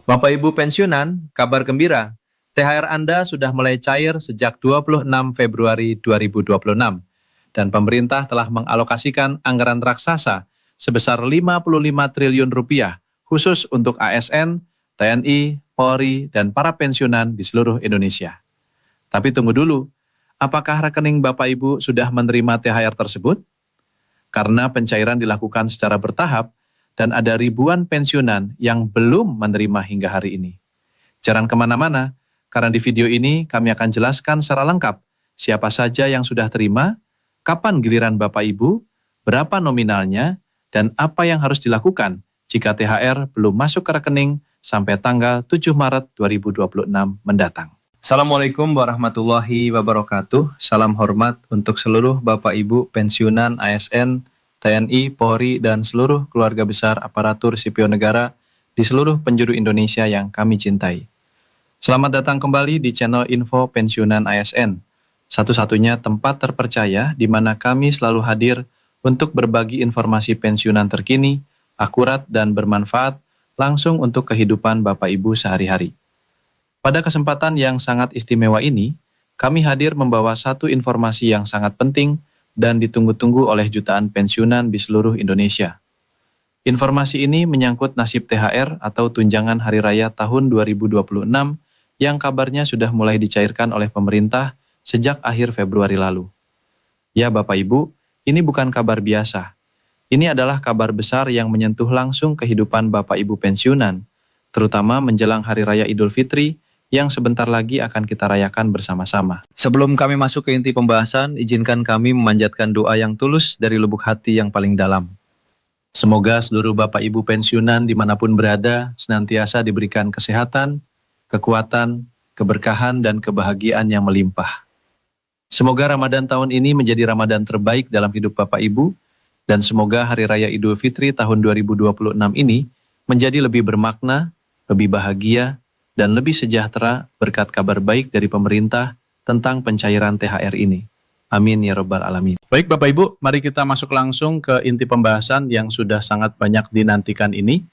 Bapak Ibu pensiunan, kabar gembira. THR Anda sudah mulai cair sejak 26 Februari 2026 dan pemerintah telah mengalokasikan anggaran raksasa sebesar 55 triliun rupiah khusus untuk ASN, TNI, Polri, dan para pensiunan di seluruh Indonesia. Tapi tunggu dulu, apakah rekening Bapak Ibu sudah menerima THR tersebut? Karena pencairan dilakukan secara bertahap dan ada ribuan pensiunan yang belum menerima hingga hari ini. Jangan kemana-mana, karena di video ini kami akan jelaskan secara lengkap siapa saja yang sudah terima, kapan giliran Bapak Ibu, berapa nominalnya, dan apa yang harus dilakukan jika THR belum masuk ke rekening sampai tanggal 7 Maret 2026 mendatang. Assalamualaikum warahmatullahi wabarakatuh. Salam hormat untuk seluruh Bapak Ibu pensiunan ASN, TNI, Polri, dan seluruh keluarga besar aparatur sipil negara di seluruh penjuru Indonesia yang kami cintai. Selamat datang kembali di channel Info Pensiunan ASN, satu-satunya tempat terpercaya di mana kami selalu hadir untuk berbagi informasi pensiunan terkini, akurat, dan bermanfaat langsung untuk kehidupan Bapak Ibu sehari-hari. Pada kesempatan yang sangat istimewa ini, kami hadir membawa satu informasi yang sangat penting dan ditunggu-tunggu oleh jutaan pensiunan di seluruh Indonesia. Informasi ini menyangkut nasib THR atau tunjangan hari raya tahun 2026 yang kabarnya sudah mulai dicairkan oleh pemerintah sejak akhir Februari lalu. Ya Bapak Ibu, ini bukan kabar biasa. Ini adalah kabar besar yang menyentuh langsung kehidupan Bapak Ibu pensiunan, terutama menjelang Hari Raya Idul Fitri yang sebentar lagi akan kita rayakan bersama-sama. Sebelum kami masuk ke inti pembahasan, izinkan kami memanjatkan doa yang tulus dari lubuk hati yang paling dalam. Semoga seluruh Bapak Ibu pensiunan dimanapun berada senantiasa diberikan kesehatan, kekuatan, keberkahan, dan kebahagiaan yang melimpah. Semoga Ramadan tahun ini menjadi Ramadan terbaik dalam hidup Bapak Ibu, dan semoga Hari Raya Idul Fitri tahun 2026 ini menjadi lebih bermakna, lebih bahagia, dan lebih sejahtera berkat kabar baik dari pemerintah tentang pencairan THR ini. Amin ya Rabbal Alamin. Baik Bapak Ibu, mari kita masuk langsung ke inti pembahasan yang sudah sangat banyak dinantikan ini.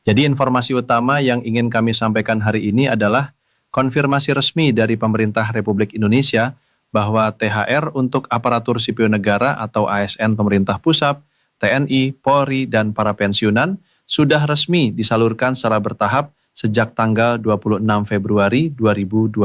Jadi informasi utama yang ingin kami sampaikan hari ini adalah konfirmasi resmi dari pemerintah Republik Indonesia bahwa THR untuk aparatur sipil negara atau ASN pemerintah pusat, TNI, Polri, dan para pensiunan sudah resmi disalurkan secara bertahap sejak tanggal 26 Februari 2026.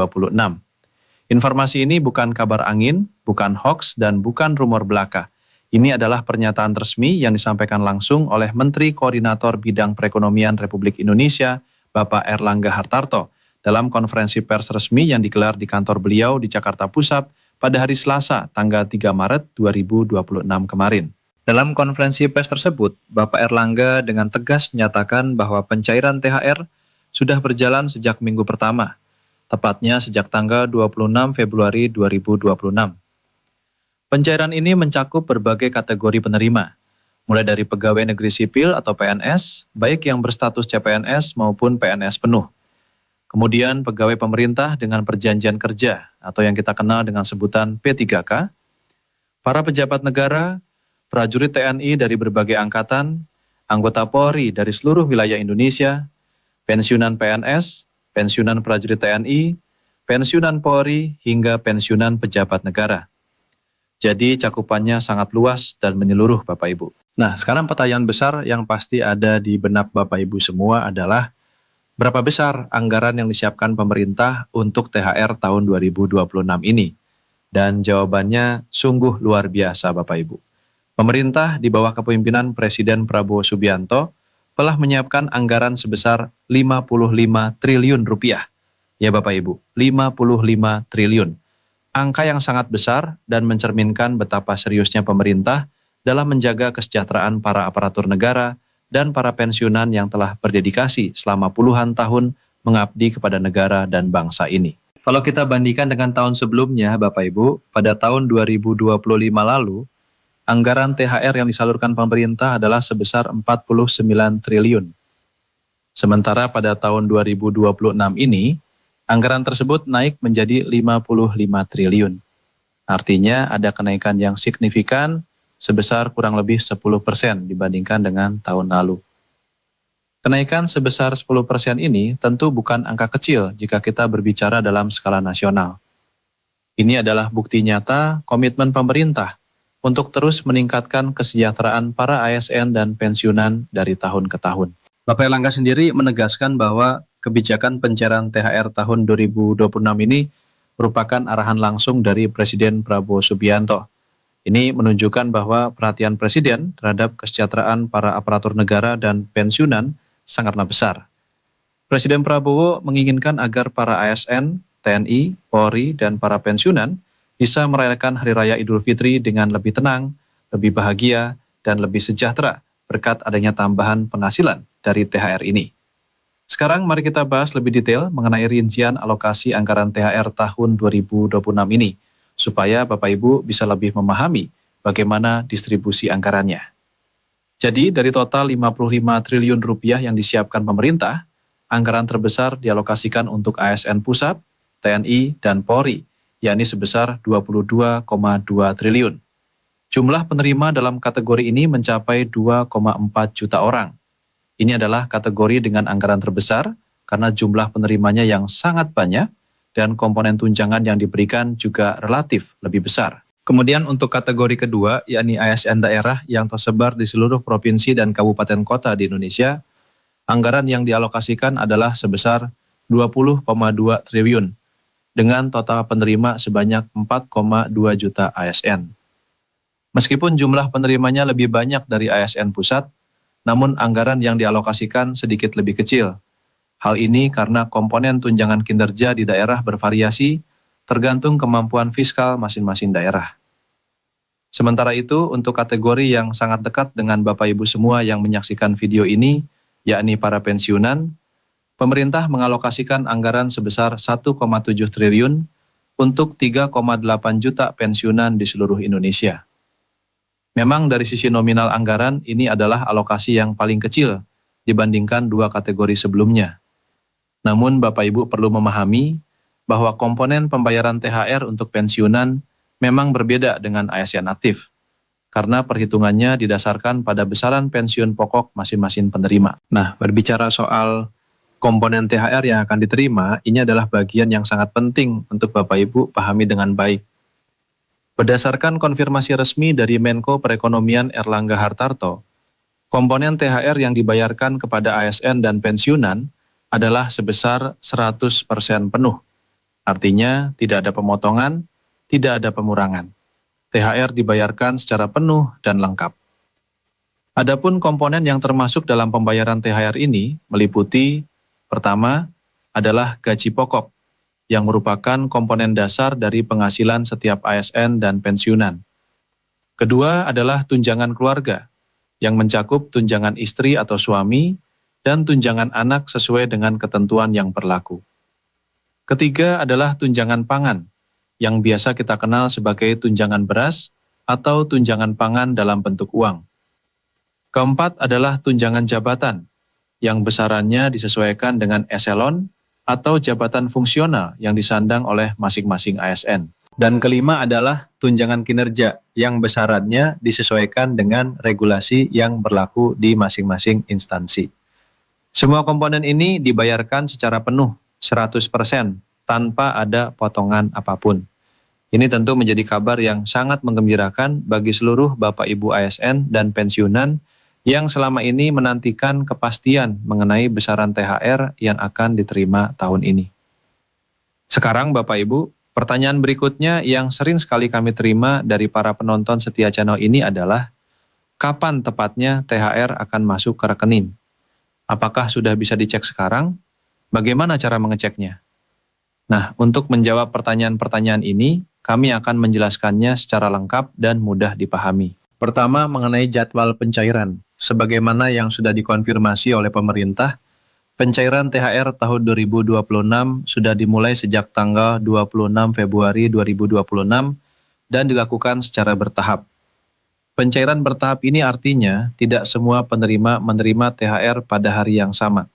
Informasi ini bukan kabar angin, bukan hoax, dan bukan rumor belaka. Ini adalah pernyataan resmi yang disampaikan langsung oleh Menteri Koordinator Bidang Perekonomian Republik Indonesia, Bapak Erlangga Hartarto, dalam konferensi pers resmi yang digelar di kantor beliau di Jakarta Pusat pada hari Selasa, tanggal 3 Maret 2026 kemarin. Dalam konferensi pers tersebut, Bapak Erlangga dengan tegas menyatakan bahwa pencairan THR sudah berjalan sejak minggu pertama, tepatnya sejak tanggal 26 Februari 2026. Pencairan ini mencakup berbagai kategori penerima, mulai dari pegawai negeri sipil atau PNS, baik yang berstatus CPNS maupun PNS penuh. Kemudian pegawai pemerintah dengan perjanjian kerja atau yang kita kenal dengan sebutan P3K, para pejabat negara, prajurit TNI dari berbagai angkatan, anggota Polri dari seluruh wilayah Indonesia, pensiunan PNS, pensiunan prajurit TNI, pensiunan Polri, hingga pensiunan pejabat negara. Jadi cakupannya sangat luas dan menyeluruh Bapak Ibu. Nah, sekarang pertanyaan besar yang pasti ada di benak Bapak Ibu semua adalah berapa besar anggaran yang disiapkan pemerintah untuk THR tahun 2026 ini? Dan jawabannya sungguh luar biasa Bapak Ibu. Pemerintah di bawah kepemimpinan Presiden Prabowo Subianto telah menyiapkan anggaran sebesar 55 triliun rupiah. Ya Bapak Ibu, 55 triliun. Angka yang sangat besar dan mencerminkan betapa seriusnya pemerintah dalam menjaga kesejahteraan para aparatur negara dan para pensiunan yang telah berdedikasi selama puluhan tahun mengabdi kepada negara dan bangsa ini. Kalau kita bandingkan dengan tahun sebelumnya Bapak Ibu, pada tahun 2025 lalu, anggaran THR yang disalurkan pemerintah adalah sebesar 49 triliun. Sementara pada tahun 2026 ini, anggaran tersebut naik menjadi 55 triliun. Artinya ada kenaikan yang signifikan sebesar kurang lebih 10% dibandingkan dengan tahun lalu. Kenaikan sebesar 10% ini tentu bukan angka kecil jika kita berbicara dalam skala nasional. Ini adalah bukti nyata komitmen pemerintah untuk terus meningkatkan kesejahteraan para ASN dan pensiunan dari tahun ke tahun. Bapak Erlangga sendiri menegaskan bahwa kebijakan pencairan THR tahun 2026 ini merupakan arahan langsung dari Presiden Prabowo Subianto. Ini menunjukkan bahwa perhatian Presiden terhadap kesejahteraan para aparatur negara dan pensiunan sangatlah besar. Presiden Prabowo menginginkan agar para ASN, TNI, Polri, dan para pensiunan bisa merayakan Hari Raya Idul Fitri dengan lebih tenang, lebih bahagia, dan lebih sejahtera berkat adanya tambahan penghasilan dari THR ini. Sekarang mari kita bahas lebih detail mengenai rincian alokasi anggaran THR tahun 2026 ini, supaya Bapak Ibu bisa lebih memahami bagaimana distribusi anggarannya. Jadi dari total 55 triliun rupiah yang disiapkan pemerintah, anggaran terbesar dialokasikan untuk ASN Pusat, TNI, dan Polri, yakni sebesar 22,2 triliun. Jumlah penerima dalam kategori ini mencapai 2,4 juta orang. Ini adalah kategori dengan anggaran terbesar karena jumlah penerimanya yang sangat banyak dan komponen tunjangan yang diberikan juga relatif lebih besar. Kemudian untuk kategori kedua, yakni ASN daerah yang tersebar di seluruh provinsi dan kabupaten kota di Indonesia, anggaran yang dialokasikan adalah sebesar 20,2 triliun, dengan total penerima sebanyak 4,2 juta ASN. Meskipun jumlah penerimanya lebih banyak dari ASN pusat, namun anggaran yang dialokasikan sedikit lebih kecil. Hal ini karena komponen tunjangan kinerja di daerah bervariasi, tergantung kemampuan fiskal masing-masing daerah. Sementara itu, untuk kategori yang sangat dekat dengan Bapak Ibu semua yang menyaksikan video ini, yakni para pensiunan, pemerintah mengalokasikan anggaran sebesar 1,7 triliun untuk 3,8 juta pensiunan di seluruh Indonesia. Memang dari sisi nominal anggaran, ini adalah alokasi yang paling kecil dibandingkan dua kategori sebelumnya. Namun Bapak Ibu perlu memahami bahwa komponen pembayaran THR untuk pensiunan memang berbeda dengan ASN aktif, karena perhitungannya didasarkan pada besaran pensiun pokok masing-masing penerima. Nah, berbicara soal komponen THR yang akan diterima, ini adalah bagian yang sangat penting untuk Bapak Ibu pahami dengan baik. Berdasarkan konfirmasi resmi dari Menko Perekonomian Erlangga Hartarto, komponen THR yang dibayarkan kepada ASN dan pensiunan adalah sebesar 100% penuh. Artinya tidak ada pemotongan, tidak ada pengurangan. THR dibayarkan secara penuh dan lengkap. Adapun komponen yang termasuk dalam pembayaran THR ini meliputi, pertama adalah gaji pokok, yang merupakan komponen dasar dari penghasilan setiap ASN dan pensiunan. Kedua adalah tunjangan keluarga, yang mencakup tunjangan istri atau suami, dan tunjangan anak sesuai dengan ketentuan yang berlaku. Ketiga adalah tunjangan pangan, yang biasa kita kenal sebagai tunjangan beras atau tunjangan pangan dalam bentuk uang. Keempat adalah tunjangan jabatan, yang besarannya disesuaikan dengan eselon atau jabatan fungsional yang disandang oleh masing-masing ASN. Dan kelima adalah tunjangan kinerja, yang besarannya disesuaikan dengan regulasi yang berlaku di masing-masing instansi. Semua komponen ini dibayarkan secara penuh, 100%, tanpa ada potongan apapun. Ini tentu menjadi kabar yang sangat menggembirakan bagi seluruh Bapak Ibu ASN dan pensiunan yang selama ini menantikan kepastian mengenai besaran THR yang akan diterima tahun ini. Sekarang Bapak Ibu, pertanyaan berikutnya yang sering sekali kami terima dari para penonton setia channel ini adalah, kapan tepatnya THR akan masuk ke rekening? Apakah sudah bisa dicek sekarang? Bagaimana cara mengeceknya? Nah, untuk menjawab pertanyaan-pertanyaan ini, kami akan menjelaskannya secara lengkap dan mudah dipahami. Pertama, mengenai jadwal pencairan. Sebagaimana yang sudah dikonfirmasi oleh pemerintah, pencairan THR tahun 2026 sudah dimulai sejak tanggal 26 Februari 2026 dan dilakukan secara bertahap. Pencairan bertahap ini artinya tidak semua penerima menerima THR pada hari yang sama.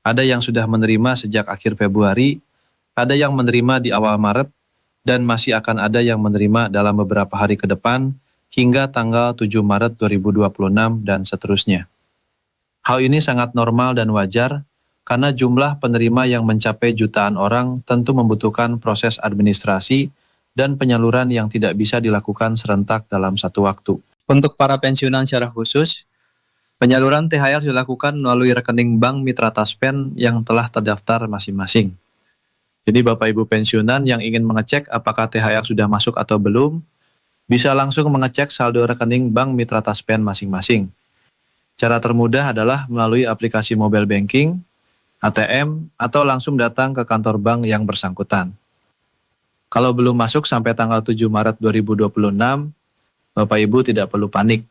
Ada yang sudah menerima sejak akhir Februari, ada yang menerima di awal Maret, dan masih akan ada yang menerima dalam beberapa hari ke depan hingga tanggal 7 Maret 2026 dan seterusnya. Hal ini sangat normal dan wajar karena jumlah penerima yang mencapai jutaan orang tentu membutuhkan proses administrasi dan penyaluran yang tidak bisa dilakukan serentak dalam satu waktu. Untuk para pensiunan secara khusus, penyaluran THR dilakukan melalui rekening bank Mitra Taspen yang telah terdaftar masing-masing. Jadi Bapak Ibu pensiunan yang ingin mengecek apakah THR sudah masuk atau belum, bisa langsung mengecek saldo rekening bank Mitra Taspen masing-masing. Cara termudah adalah melalui aplikasi mobile banking, ATM, atau langsung datang ke kantor bank yang bersangkutan. Kalau belum masuk sampai tanggal 7 Maret 2026, Bapak Ibu tidak perlu panik.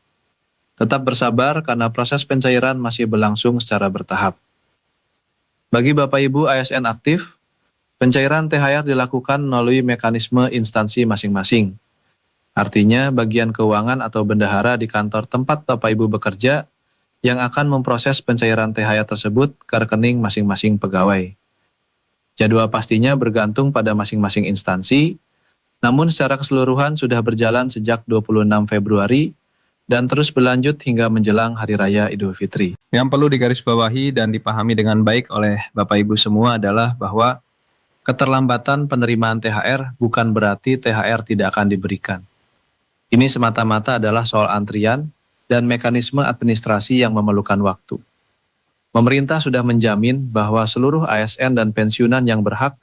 Tetap bersabar karena proses pencairan masih berlangsung secara bertahap. Bagi Bapak Ibu ASN aktif, pencairan THR dilakukan melalui mekanisme instansi masing-masing. Artinya, bagian keuangan atau bendahara di kantor tempat Bapak Ibu bekerja yang akan memproses pencairan THR tersebut ke rekening masing-masing pegawai. Jadwal pastinya bergantung pada masing-masing instansi, namun secara keseluruhan sudah berjalan sejak 26 Februari dan terus berlanjut hingga menjelang Hari Raya Idul Fitri. Yang perlu digarisbawahi dan dipahami dengan baik oleh Bapak Ibu semua adalah bahwa keterlambatan penerimaan THR bukan berarti THR tidak akan diberikan. Ini semata-mata adalah soal antrian dan mekanisme administrasi yang memerlukan waktu. Pemerintah sudah menjamin bahwa seluruh ASN dan pensiunan yang berhak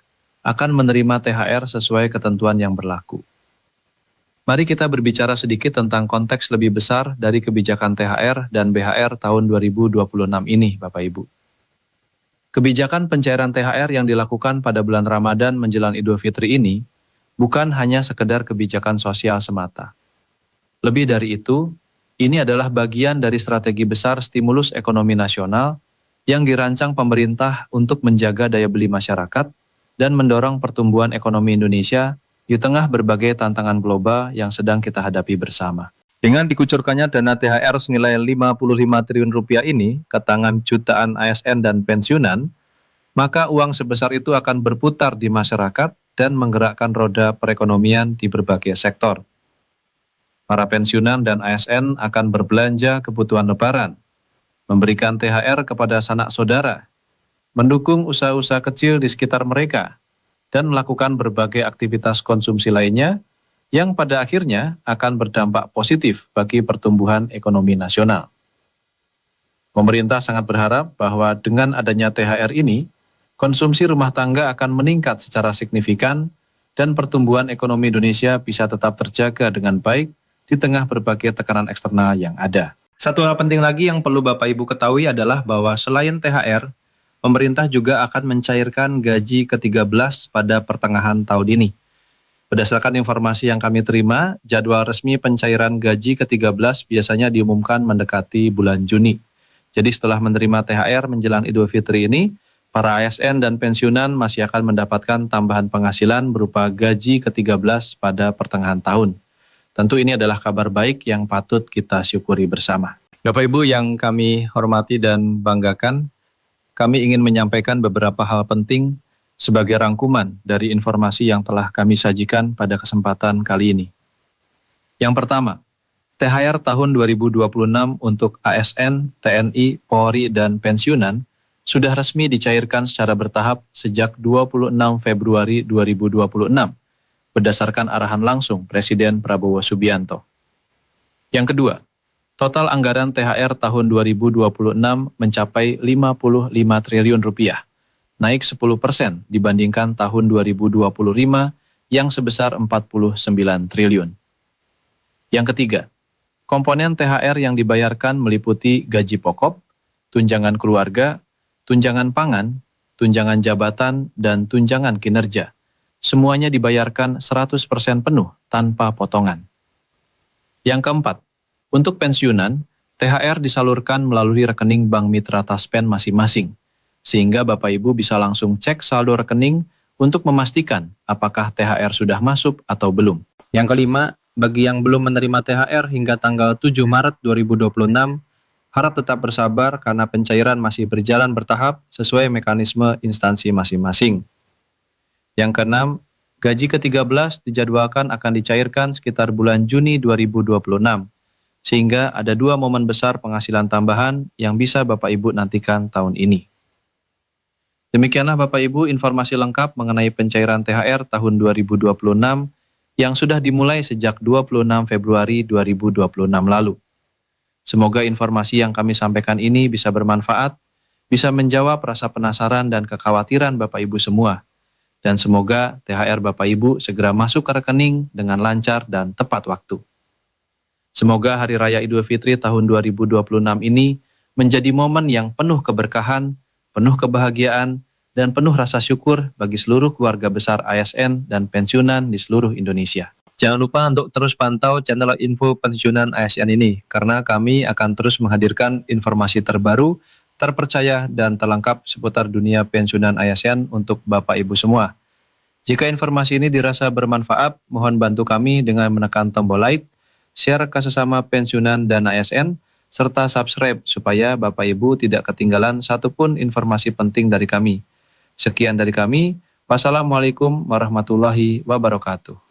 akan menerima THR sesuai ketentuan yang berlaku. Mari kita berbicara sedikit tentang konteks lebih besar dari kebijakan THR dan BHR tahun 2026 ini, Bapak Ibu. Kebijakan pencairan THR yang dilakukan pada bulan Ramadan menjelang Idul Fitri ini bukan hanya sekedar kebijakan sosial semata. Lebih dari itu, ini adalah bagian dari strategi besar stimulus ekonomi nasional yang dirancang pemerintah untuk menjaga daya beli masyarakat dan mendorong pertumbuhan ekonomi Indonesia di tengah berbagai tantangan global yang sedang kita hadapi bersama. Dengan dikucurkannya dana THR senilai 55 triliun rupiah ini ke tangan jutaan ASN dan pensiunan, maka uang sebesar itu akan berputar di masyarakat dan menggerakkan roda perekonomian di berbagai sektor. Para pensiunan dan ASN akan berbelanja kebutuhan lebaran, memberikan THR kepada sanak saudara, mendukung usaha-usaha kecil di sekitar mereka, dan melakukan berbagai aktivitas konsumsi lainnya yang pada akhirnya akan berdampak positif bagi pertumbuhan ekonomi nasional. Pemerintah sangat berharap bahwa dengan adanya THR ini, konsumsi rumah tangga akan meningkat secara signifikan dan pertumbuhan ekonomi Indonesia bisa tetap terjaga dengan baik di tengah berbagai tekanan eksternal yang ada. Satu hal penting lagi yang perlu Bapak Ibu ketahui adalah bahwa selain THR, pemerintah juga akan mencairkan gaji ke-13 pada pertengahan tahun ini. Berdasarkan informasi yang kami terima, jadwal resmi pencairan gaji ke-13 biasanya diumumkan mendekati bulan Juni. Jadi setelah menerima THR menjelang Idul Fitri ini, para ASN dan pensiunan masih akan mendapatkan tambahan penghasilan berupa gaji ke-13 pada pertengahan tahun. Tentu ini adalah kabar baik yang patut kita syukuri bersama. Bapak Ibu yang kami hormati dan banggakan, kami ingin menyampaikan beberapa hal penting sebagai rangkuman dari informasi yang telah kami sajikan pada kesempatan kali ini. Yang pertama, THR tahun 2026 untuk ASN, TNI, Polri, dan pensiunan sudah resmi dicairkan secara bertahap sejak 26 Februari 2026. Berdasarkan arahan langsung Presiden Prabowo Subianto. Yang kedua, total anggaran THR tahun 2026 mencapai 55 triliun rupiah, naik 10% dibandingkan tahun 2025 yang sebesar 49 triliun. Yang ketiga, komponen THR yang dibayarkan meliputi gaji pokok, tunjangan keluarga, tunjangan pangan, tunjangan jabatan, dan tunjangan kinerja. Semuanya dibayarkan 100% penuh tanpa potongan. Yang keempat, untuk pensiunan, THR disalurkan melalui rekening Bank Mitra Taspen masing-masing, sehingga Bapak Ibu bisa langsung cek saldo rekening untuk memastikan apakah THR sudah masuk atau belum. Yang kelima, bagi yang belum menerima THR hingga tanggal 7 Maret 2026, harap tetap bersabar karena pencairan masih berjalan bertahap sesuai mekanisme instansi masing-masing. Yang keenam, gaji ke-13 dijadwalkan akan dicairkan sekitar bulan Juni 2026. sehingga ada dua momen besar penghasilan tambahan yang bisa Bapak Ibu nantikan tahun ini. Demikianlah Bapak Ibu informasi lengkap mengenai pencairan THR tahun 2026 yang sudah dimulai sejak 26 Februari 2026 lalu. Semoga informasi yang kami sampaikan ini bisa bermanfaat, bisa menjawab rasa penasaran dan kekhawatiran Bapak Ibu semua. Dan semoga THR Bapak Ibu segera masuk ke rekening dengan lancar dan tepat waktu. Semoga Hari Raya Idul Fitri tahun 2026 ini menjadi momen yang penuh keberkahan, penuh kebahagiaan, dan penuh rasa syukur bagi seluruh keluarga besar ASN dan pensiunan di seluruh Indonesia. Jangan lupa untuk terus pantau channel info pensiunan ASN ini, karena kami akan terus menghadirkan informasi terbaru, terpercaya, dan terlengkap seputar dunia pensiunan ASN untuk Bapak Ibu semua. Jika informasi ini dirasa bermanfaat, mohon bantu kami dengan menekan tombol like, share ke sesama pensiunan dan ASN, serta subscribe supaya Bapak Ibu tidak ketinggalan satupun informasi penting dari kami. Sekian dari kami. Wassalamualaikum warahmatullahi wabarakatuh.